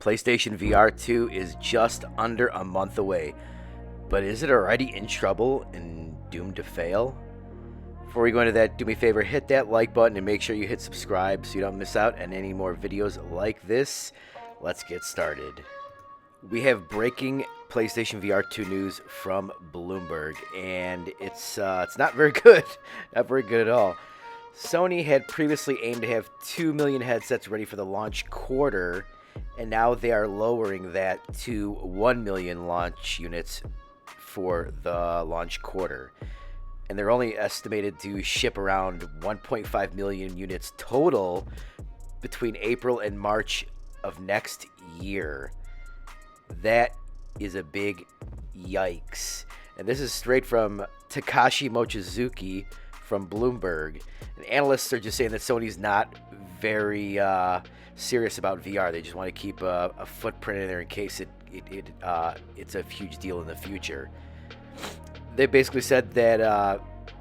PlayStation VR 2 is just under a month away, but is it already in trouble and doomed to fail? Before we go into that, do me a favor, hit that like button and make sure you hit subscribe so you don't miss out on any more videos like this. Let's get started. We have breaking PlayStation VR 2 news from Bloomberg, and it's not very good. Not very good at all. Sony had previously aimed to have 2 million headsets ready for the launch quarter, and now they are lowering that to 1 million launch units for the launch quarter. And they're only estimated to ship around 1.5 million units total between April and March of next year. That is a big yikes. And this is straight from Takashi Mochizuki from Bloomberg. And analysts are just saying that Sony's not very serious about VR. They just want to keep a footprint in there in case it's a huge deal in the future. They basically said that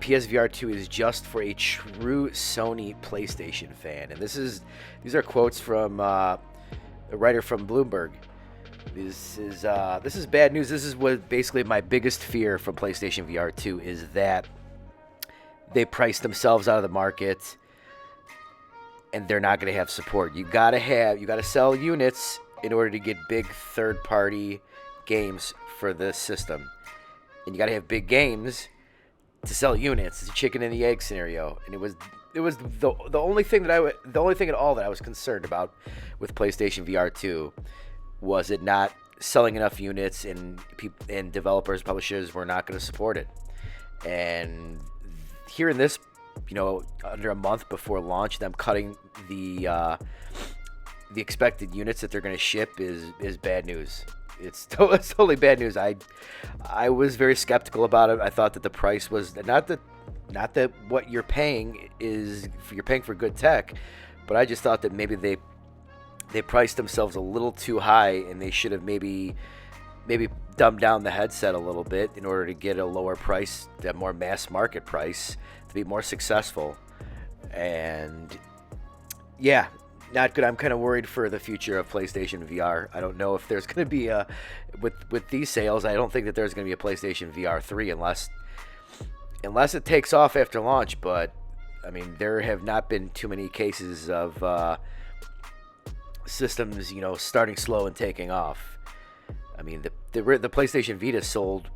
PSVR 2 is just for a true Sony PlayStation fan. And these are quotes from a writer from Bloomberg. This is bad news. This is what basically my biggest fear from PlayStation VR 2 is that they price themselves out of the market and they're not going to have support. You got to sell units in order to get big third-party games for the system. And you got to have big games to sell units. It's a chicken and the egg scenario. And it was the only thing at all that I was concerned about with PlayStation VR 2 was it not selling enough units, and developers, publishers were not going to support it. And hearing this, under a month before launch, them cutting the expected units that they're going to ship is bad news. It's totally bad news. I was very skeptical about it. I thought that the price was not that what you're paying you're paying for good tech, but I just thought that maybe they priced themselves a little too high, and they should have maybe dumbed down the headset a little bit in order to get a lower price, that more mass market price, to be more successful. And yeah, not good. I'm kind of worried for the future of PlayStation VR. I don't know if there's going to be with these sales. I don't think that there's going to be a PlayStation VR 3 unless it takes off after launch. But I mean, there have not been too many cases of systems, starting slow and taking off. I mean, the PlayStation Vita sold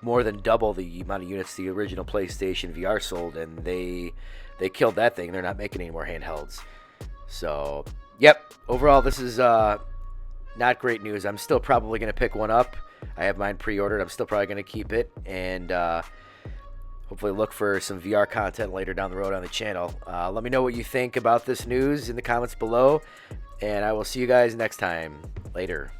more than double the amount of units the original PlayStation VR sold, and they killed that thing. They're not making any more handhelds. So, yep. Overall, this is not great news. I'm still probably going to pick one up. I have mine pre-ordered. I'm still probably going to keep it, and hopefully look for some VR content later down the road on the channel. Let me know what you think about this news in the comments below, and I will see you guys next time. Later.